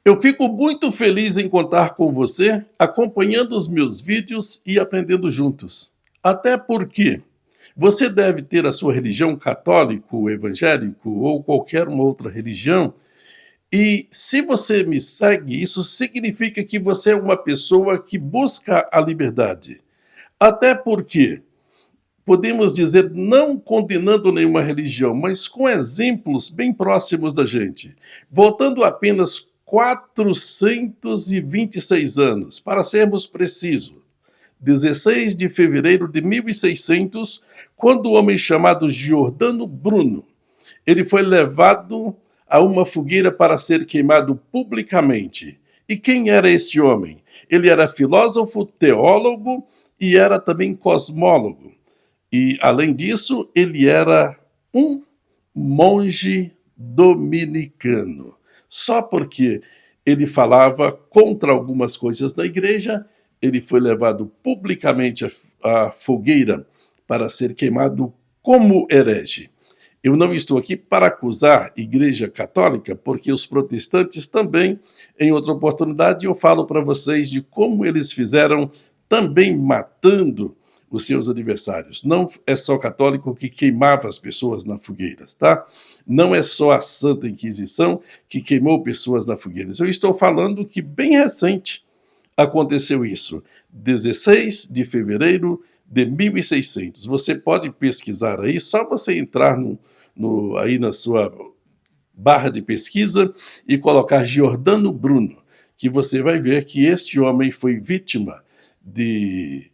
Eu fico muito feliz em contar com você, acompanhando os meus vídeos e aprendendo juntos. Até porque você deve ter a sua religião católico, evangélico ou qualquer uma outra religião, e se você me segue, isso significa que você é uma pessoa que busca a liberdade. Até porque podemos dizer, não condenando nenhuma religião, mas com exemplos bem próximos da gente. Voltando apenas 426 anos, para sermos precisos, 16 de fevereiro de 1600, quando o homem chamado Giordano Bruno, ele foi levado a uma fogueira para ser queimado publicamente. E quem era este homem? Ele era filósofo, teólogo e era também cosmólogo. E, além disso, ele era um monge dominicano. Só porque ele falava contra algumas coisas da igreja, ele foi levado publicamente à fogueira para ser queimado como herege. Eu não estou aqui para acusar a Igreja Católica, porque os protestantes também, em outra oportunidade, eu falo para vocês de como eles fizeram também matando os seus adversários. Não é só católico que queimava as pessoas nas fogueiras, tá? Não é só a Santa Inquisição que queimou pessoas nas fogueiras. Eu estou falando que bem recente aconteceu isso, 16 de fevereiro de 1600. Você pode pesquisar aí, só você entrar aí na sua barra de pesquisa e colocar Giordano Bruno, que você vai ver que este homem foi vítima de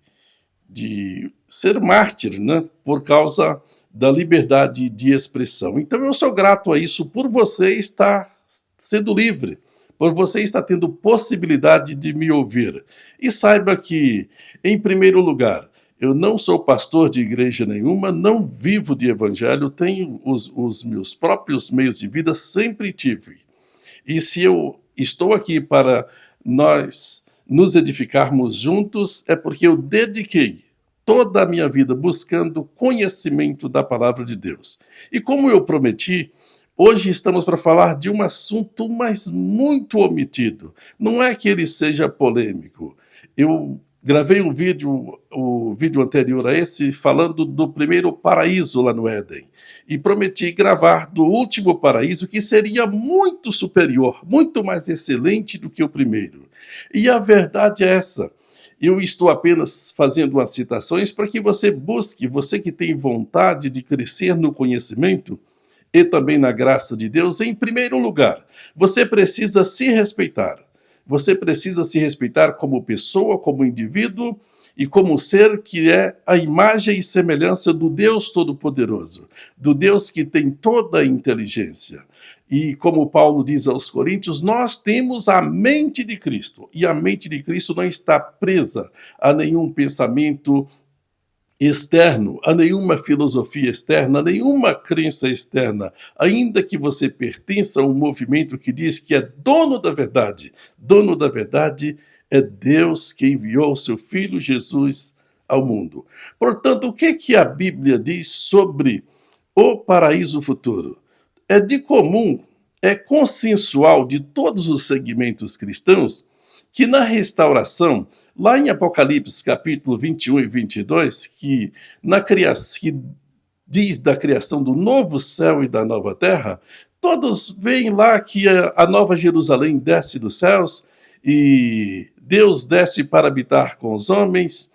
ser mártir, né, por causa da liberdade de expressão. Então eu sou grato a isso por você estar sendo livre, por você estar tendo possibilidade de me ouvir. E saiba que, em primeiro lugar, eu não sou pastor de igreja nenhuma, não vivo de evangelho, tenho os meus próprios meios de vida, sempre tive. E se eu estou aqui para nós nos edificarmos juntos, é porque eu dediquei toda a minha vida buscando conhecimento da palavra de Deus. E como eu prometi, hoje estamos para falar de um assunto, mas muito omitido. Não é que ele seja polêmico. Eu gravei um vídeo, o vídeo anterior a esse, falando do primeiro paraíso lá no Éden. E prometi gravar do último paraíso, que seria muito superior, muito mais excelente do que o primeiro. E a verdade é essa. Eu estou apenas fazendo umas citações para que você busque, você que tem vontade de crescer no conhecimento e também na graça de Deus, em primeiro lugar, você precisa se respeitar. Você precisa se respeitar como pessoa, como indivíduo e como ser que é a imagem e semelhança do Deus Todo-Poderoso, do Deus que tem toda a inteligência. E como Paulo diz aos Coríntios, nós temos a mente de Cristo, e a mente de Cristo não está presa a nenhum pensamento externo, a nenhuma filosofia externa, a nenhuma crença externa, ainda que você pertença a um movimento que diz que é dono da verdade é Deus que enviou o seu Filho Jesus ao mundo. Portanto, o que a Bíblia diz sobre o paraíso futuro? É de comum, é consensual de todos os segmentos cristãos que na restauração, lá em Apocalipse capítulo 21 e 22, que diz da criação do novo céu e da nova terra, todos veem lá que a nova Jerusalém desce dos céus e Deus desce para habitar com os homens.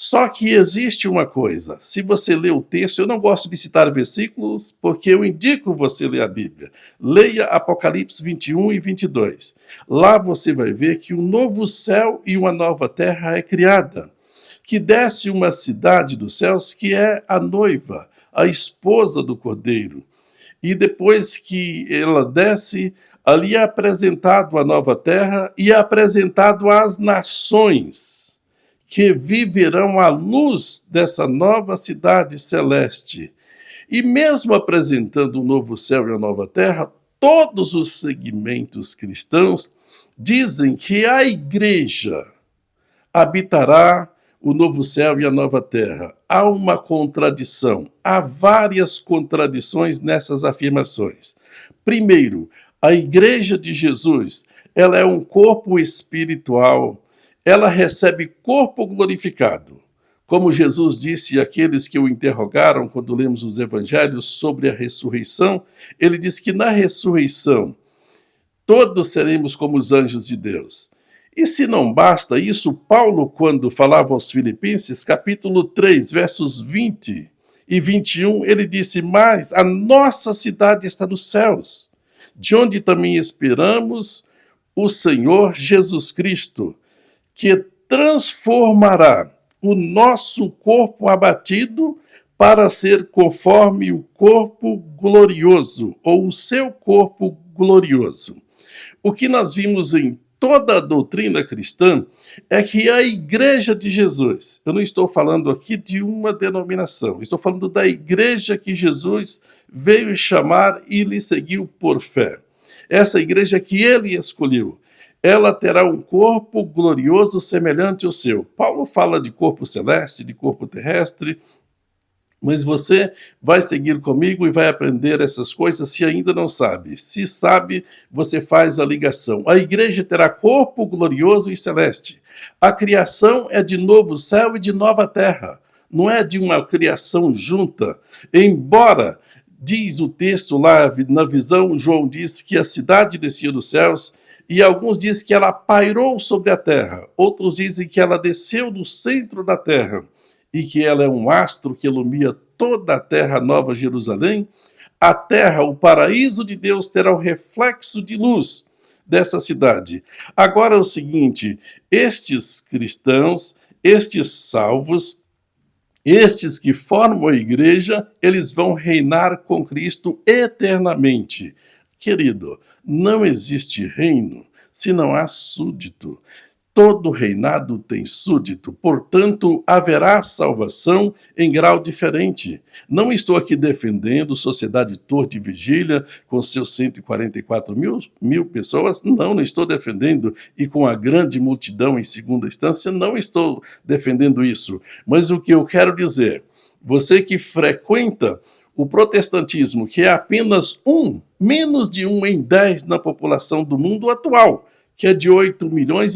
Só que existe uma coisa, se você lê o texto, eu não gosto de citar versículos, porque eu indico você ler a Bíblia. Leia Apocalipse 21 e 22. Lá você vai ver que um novo céu e uma nova terra é criada, que desce uma cidade dos céus que é a noiva, a esposa do Cordeiro. E depois que ela desce, ali é apresentado a nova terra e é apresentado às nações, que viverão à luz dessa nova cidade celeste. E mesmo apresentando um novo céu e uma nova terra, todos os segmentos cristãos dizem que a igreja habitará o novo céu e a nova terra. Há uma contradição, há várias contradições nessas afirmações. Primeiro, a igreja de Jesus ela é um corpo espiritual, ela recebe corpo glorificado. Como Jesus disse àqueles que o interrogaram quando lemos os evangelhos sobre a ressurreição, ele diz que na ressurreição todos seremos como os anjos de Deus. E se não basta isso, Paulo, quando falava aos Filipenses, capítulo 3, versos 20 e 21, ele disse: mas a nossa cidade está nos céus, de onde também esperamos o Senhor Jesus Cristo, que transformará o nosso corpo abatido para ser conforme o corpo glorioso, ou o seu corpo glorioso. O que nós vimos em toda a doutrina cristã é que a Igreja de Jesus, eu não estou falando aqui de uma denominação, estou falando da Igreja que Jesus veio chamar e lhe seguiu por fé. Essa Igreja que ele escolheu, ela terá um corpo glorioso semelhante ao seu. Paulo fala de corpo celeste, de corpo terrestre, mas você vai seguir comigo e vai aprender essas coisas se ainda não sabe. Se sabe, você faz a ligação. A igreja terá corpo glorioso e celeste. A criação é de novo céu e de nova terra. Não é de uma criação junta. Embora, diz o texto lá na visão, João diz que a cidade descia dos céus, e alguns dizem que ela pairou sobre a terra. Outros dizem que ela desceu do centro da terra e que ela é um astro que ilumina toda a terra, Nova Jerusalém. A terra, o paraíso de Deus, terá o reflexo de luz dessa cidade. Agora é o seguinte, estes cristãos, estes salvos, estes que formam a igreja, eles vão reinar com Cristo eternamente. Querido, não existe reino se não há súdito. Todo reinado tem súdito, portanto, haverá salvação em grau diferente. Não estou aqui defendendo Sociedade Torre de Vigília com seus 144 mil pessoas, não estou defendendo, e com a grande multidão em segunda instância, não estou defendendo isso. Mas o que eu quero dizer, você que frequenta o protestantismo, que é apenas menos de 1 em 10 na população do mundo atual, que é de 8 bilhões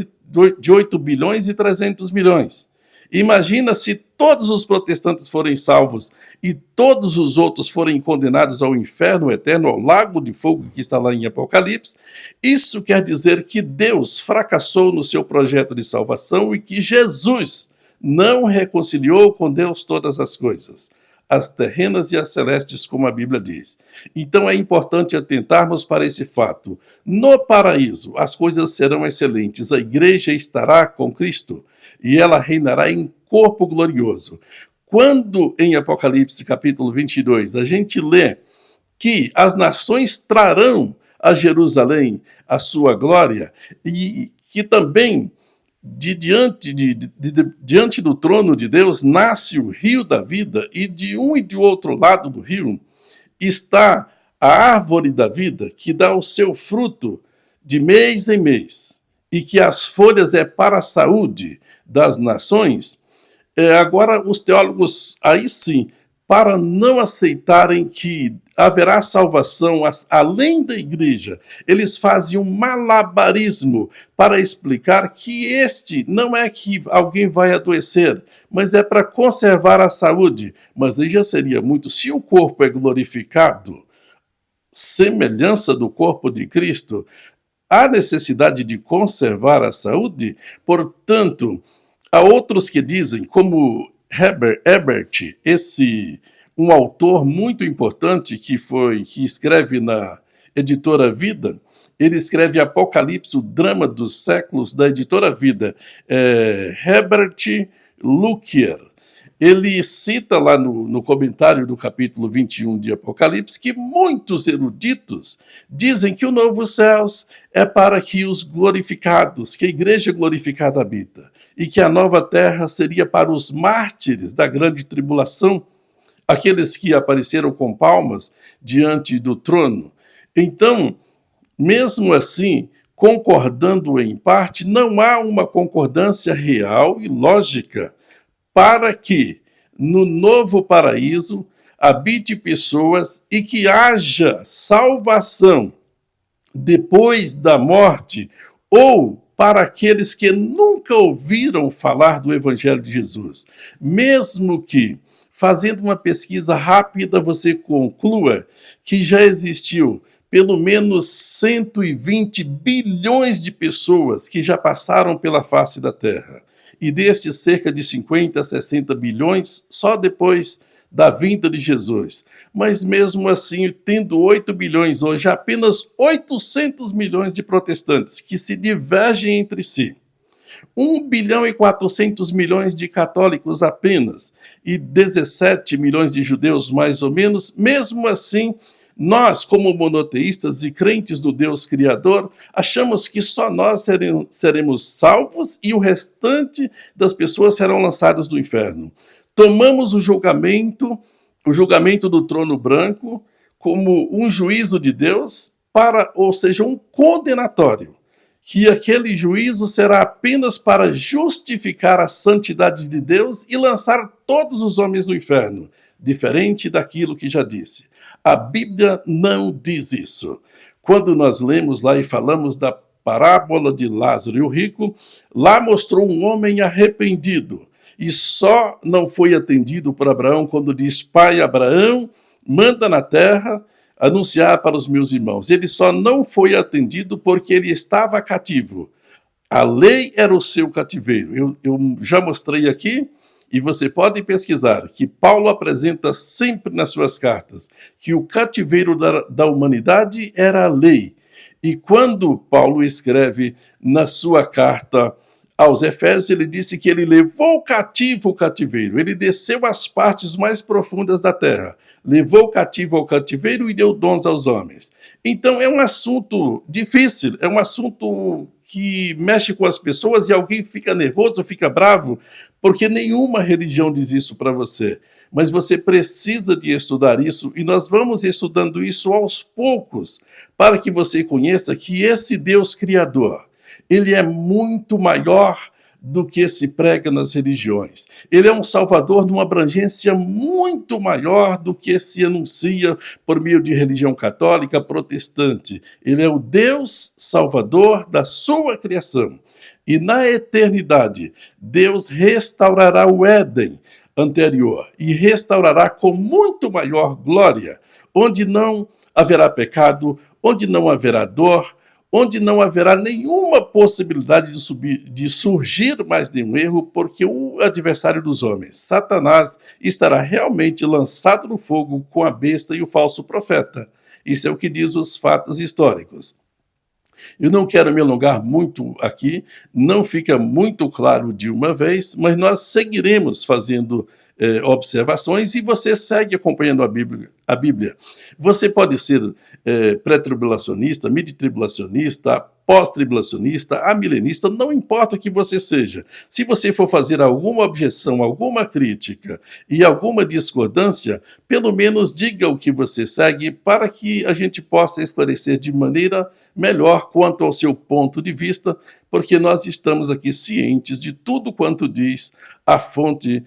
e 300 milhões. Imagina se todos os protestantes forem salvos e todos os outros forem condenados ao inferno eterno, ao lago de fogo que está lá em Apocalipse. Isso quer dizer que Deus fracassou no seu projeto de salvação e que Jesus não reconciliou com Deus todas as coisas, as terrenas e as celestes, como a Bíblia diz. Então é importante atentarmos para esse fato. No paraíso, as coisas serão excelentes, a igreja estará com Cristo e ela reinará em corpo glorioso. Quando em Apocalipse capítulo 22 a gente lê que as nações trarão a Jerusalém a sua glória e que também diante do trono de Deus nasce o rio da vida, e de um e de outro lado do rio está a árvore da vida, que dá o seu fruto de mês em mês, e que as folhas é para a saúde das nações. Agora os teólogos, aí sim, para não aceitarem que haverá salvação além da igreja, eles fazem um malabarismo para explicar que este não é que alguém vai adoecer, mas é para conservar a saúde. Mas aí já seria muito. Se o corpo é glorificado, semelhança do corpo de Cristo, há necessidade de conservar a saúde. Portanto, há outros que dizem, como Ebert, um autor muito importante que escreve na editora Vida, ele escreve Apocalipse, o drama dos séculos, da editora Vida, Herbert Lukier. Ele cita lá no comentário do capítulo 21 de Apocalipse que muitos eruditos dizem que o novo céus é para que os glorificados, que a igreja glorificada habita, e que a nova terra seria para os mártires da grande tribulação, aqueles que apareceram com palmas diante do trono. Então, mesmo assim, concordando em parte, não há uma concordância real e lógica para que no novo paraíso habite pessoas e que haja salvação depois da morte, ou para aqueles que nunca ouviram falar do Evangelho de Jesus. Mesmo que, fazendo uma pesquisa rápida, você conclua que já existiu pelo menos 120 bilhões de pessoas que já passaram pela face da Terra. E destes, cerca de 50 a 60 bilhões só depois da vinda de Jesus. Mas mesmo assim, tendo 8 bilhões hoje, apenas 800 milhões de protestantes que se divergem entre si. 1 bilhão e 400 milhões de católicos apenas e 17 milhões de judeus, mais ou menos. Mesmo assim, nós, como monoteístas e crentes do Deus Criador, achamos que só nós seremos salvos e o restante das pessoas serão lançadas no inferno. Tomamos o julgamento do trono branco, como um juízo de Deus, ou seja, um condenatório, que aquele juízo será apenas para justificar a santidade de Deus e lançar todos os homens no inferno, diferente daquilo que já disse. A Bíblia não diz isso. Quando nós lemos lá e falamos da parábola de Lázaro e o rico, lá mostrou um homem arrependido, e só não foi atendido por Abraão quando diz: Pai Abraão, manda na terra anunciar para os meus irmãos. Ele só não foi atendido porque ele estava cativo. A lei era o seu cativeiro. Eu já mostrei aqui, e você pode pesquisar, que Paulo apresenta sempre nas suas cartas que o cativeiro da humanidade era a lei. E quando Paulo escreve na sua carta aos Efésios, ele disse que ele levou cativo o cativeiro, ele desceu às partes mais profundas da terra, levou cativo ao cativeiro e deu dons aos homens. Então é um assunto difícil, é um assunto que mexe com as pessoas e alguém fica nervoso, fica bravo, porque nenhuma religião diz isso para você. Mas você precisa de estudar isso, e nós vamos estudando isso aos poucos, para que você conheça que esse Deus Criador, ele é muito maior do que se prega nas religiões. Ele é um salvador de uma abrangência muito maior do que se anuncia por meio de religião católica, protestante. Ele é o Deus salvador da sua criação. E na eternidade, Deus restaurará o Éden anterior e restaurará com muito maior glória, onde não haverá pecado, onde não haverá dor, onde não haverá nenhuma possibilidade de surgir mais nenhum erro, porque o adversário dos homens, Satanás, estará realmente lançado no fogo com a besta e o falso profeta. Isso é o que diz os fatos históricos. Eu não quero me alongar muito aqui, não fica muito claro de uma vez, mas nós seguiremos fazendo observações e você segue acompanhando a Bíblia. Você pode ser pré-tribulacionista, mid-tribulacionista, pós-tribulacionista, amilenista, não importa o que você seja. Se você for fazer alguma objeção, alguma crítica e alguma discordância, pelo menos diga o que você segue para que a gente possa esclarecer de maneira melhor quanto ao seu ponto de vista, porque nós estamos aqui cientes de tudo quanto diz a fonte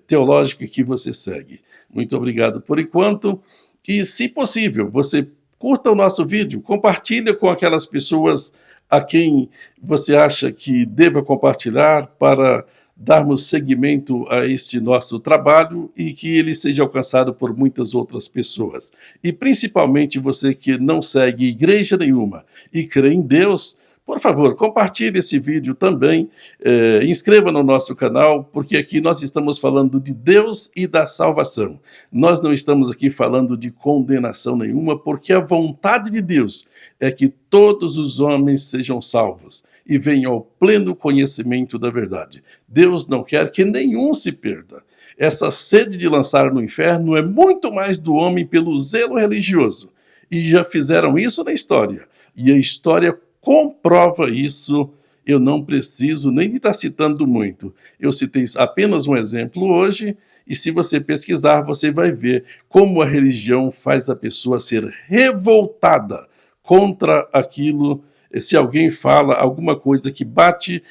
teológica que você segue. Muito obrigado por enquanto, e se possível, você curta o nosso vídeo, compartilha com aquelas pessoas a quem você acha que deva compartilhar para darmos seguimento a este nosso trabalho e que ele seja alcançado por muitas outras pessoas. E principalmente você que não segue igreja nenhuma e crê em Deus, por favor, compartilhe esse vídeo também, inscreva no nosso canal, porque aqui nós estamos falando de Deus e da salvação. Nós não estamos aqui falando de condenação nenhuma, porque a vontade de Deus é que todos os homens sejam salvos e venham ao pleno conhecimento da verdade. Deus não quer que nenhum se perda. Essa sede de lançar no inferno é muito mais do homem pelo zelo religioso. E já fizeram isso na história. E a história comprova isso. Eu não preciso nem de estar citando muito. Eu citei apenas um exemplo hoje, e se você pesquisar, você vai ver como a religião faz a pessoa ser revoltada contra aquilo, se alguém fala alguma coisa que bate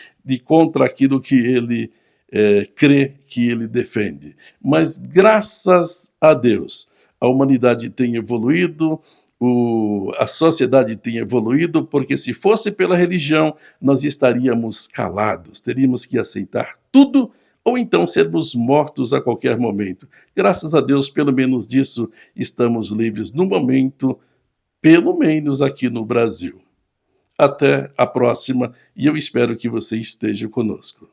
contra aquilo que ele crê, que ele defende. Mas graças a Deus, a humanidade tem evoluído, a sociedade tem evoluído, porque se fosse pela religião, nós estaríamos calados, teríamos que aceitar tudo ou então sermos mortos a qualquer momento. Graças a Deus, pelo menos disso, estamos livres no momento, pelo menos aqui no Brasil. Até a próxima e eu espero que você esteja conosco.